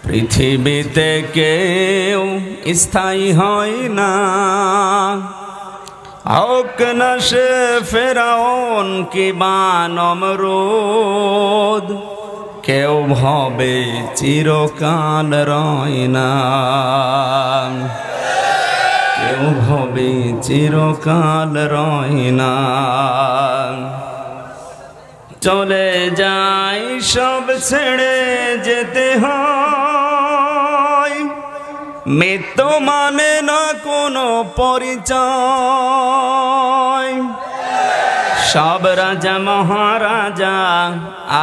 পৃথিবীতে কেউ স্থায়ী হয় না, হোক না সে ফেরাউন কিবা নমরুদ, কেউ ভবে চিরকাল রয় না, কেউ ভবে চিরকাল রয় না। চলে যায় সব ছেড়ে যেতে হয়, মৃত্যু মানে না কোনো পরিচয়। সব রাজা মহারাজা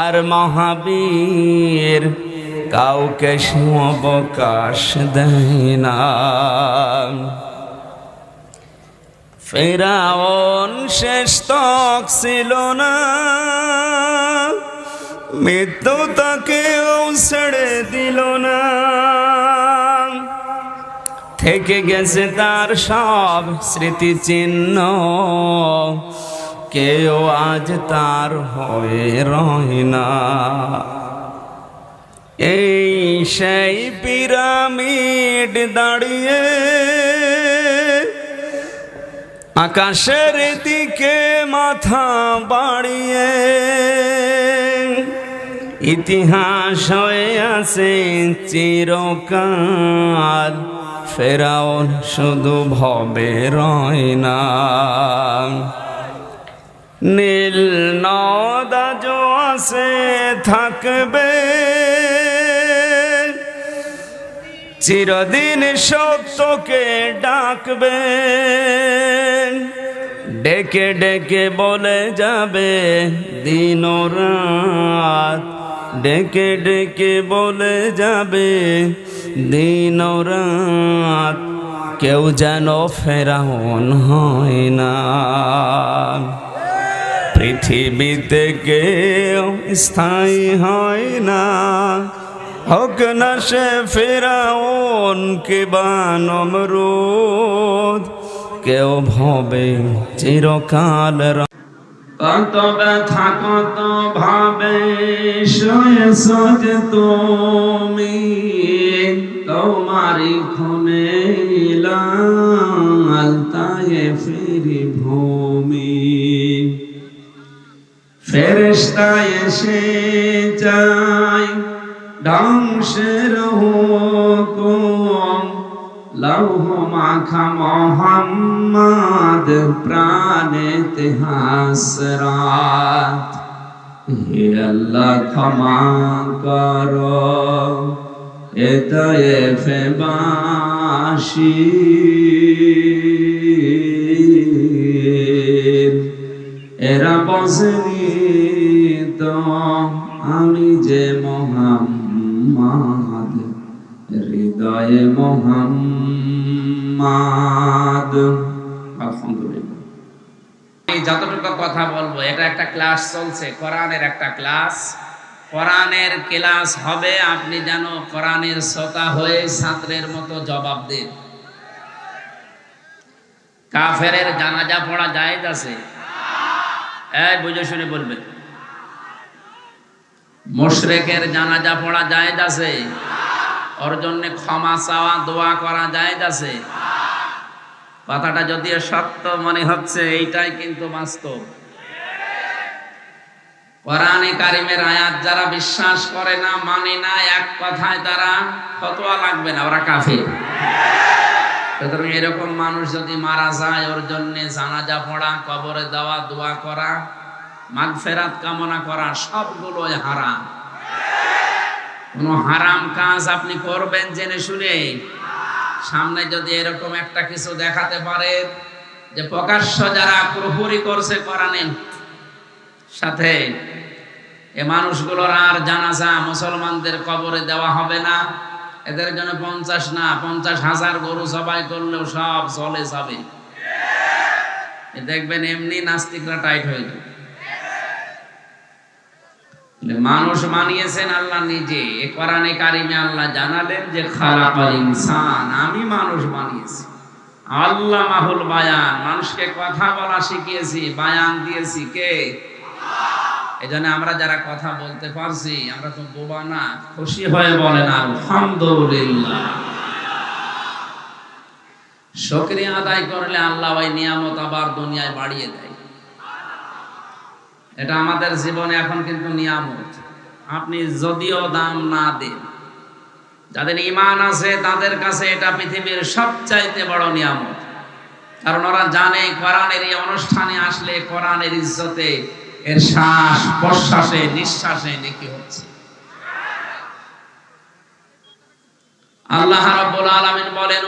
আর মহাবীর কাউকে অবকাশ দেয় না। ফেরাউন শেষ তক ছিল না, মৃত্যু তাকেও ছেড়ে দিল না। থেকে গেছে তার সব স্মৃতিচিহ্ন, কেউ আজ তার হয়ে রয় না। এই সেই পিরামিড দাঁড়িয়ে আকাশের দিকে মাথা বাড়িয়ে, ইতিহাস হয়ে আছে চিরকাল। ফেরাউন শুধু ভবে রয় না। নীল নদ আজও আছে থাকবে, চিরদিন সত্যকে ডাকবে। ডেকে ডেকে বলে যাবে দিন ও রাত, ডেকে ডেকে বলে যাবে দিন ও রাত। কেউ যেন ফেরাউন হয় না। পৃথিবীতে কেউ স্থায়ী হয় না, হোক না সে ফেরাউন কিবা নমরুদ, কেউ ভবে চিরকাল। কত ব্যথা কত ভাবে শুয়েছ যে তুমি, তোমারই খুনে লাল তায়েফের ভূমি। ফেরেশতা এসে যায় ধ্বংসের হুকুম, লৌহ মাখা মোহাম্মদ প্রাণেতে হাসরাত। হে আল্লাহ ক্ষমা করো এ তায়েফে বাসী, এরা বসেনি তো আমি যে মোহাম্মদ, হৃদয়ে মোহাম্মদ। আলহামদুলিল্লাহ। আমি যতটুকু কথা বলবো, এটা একটা ক্লাস চলছে, কোরআনের একটা ক্লাস। কোরআনের ক্লাস হবে, আপনি যেন কোরআনের শ্রোতা হয়ে ছাত্রের মতো জবাব দেন। কাফেরের জানাজা পড়া জায়েজ আছে? এই বুঝে শুনে বলবেন। মুশরিকের জানাজা পড়া জায়েজ আছে? ওর জন্য ক্ষমা চাওয়া দোয়া করা জায়েজ আছে? কথাটা যদিও সত্য মনে হচ্ছে, এইটাই কিন্তু বাস্তব। কোরআনে কারিমের আয়াত যারা বিশ্বাস করে না, মানে না, এক কথায় তারা ফতোয়া লাগবে না, ওরা কাফের। সুতরাং এরকম মানুষ যদি মারা যায়, ওর জন্য জানাজা পড়া, কবরে দেওয়া, দোয়া করা, মাগফিরাত কামনা করা, সবগুলোই হারাম। কোন হারাম কাজ আপনি করবেন জেনে শুনে? সামনে যদি এরকম একটা কিছু দেখাতে পারে যে প্রকাশ্য যারা কুফরি করছে কোরআনের সাথে, এ মানুষগুলোর আর জানাজা মুসলমানদের কবরে দেওয়া হবে না, এদের জন্য 50 না 50,000 গরু জবাই করলেও সব চলে যাবে। দেখবেন এমনি নাস্তিকরা টাইট হয়ে যাবে। মানুষ মানিয়েছেন আল্লাহ নিজে। এ কোরআনে কারিমে আল্লাহ জানালেন যে খালাকাল ইনসান, আমি মানুষ বানিয়েছি। আল্লাহ মাহুল বায়ান, মানুষকে কথা বলা শিখিয়েছি, বায়ান দিয়েছি কে? এজন্য আমরা যারা কথা বলতে পারছি আমরা তো বোবা না, খুশি হয়ে বলেন আলহামদুলিল্লাহ। শুকরিয়া আদায় করলে আল্লাহ ওই নিয়ামত আবার দুনিয়ায় বাড়িয়ে দেয়। এটা আমাদের জীবনে এখন কিন্তু নিয়ামত। আপনি যদিও দাম না দেন, যাদের ঈমান আছে তাদের কাছে এটা পৃথিবীর সবচাইতে বড় নিয়ামত। কারণ ওরা জানে কোরআনের এই অনুষ্ঠানে আসলে কোরআনের ইজ্জতে এর শ্বাস প্রশ্বাসে নিঃশ্বাসে নেকি হচ্ছে। আল্লাহ রাব্বুল আলামিন বলেন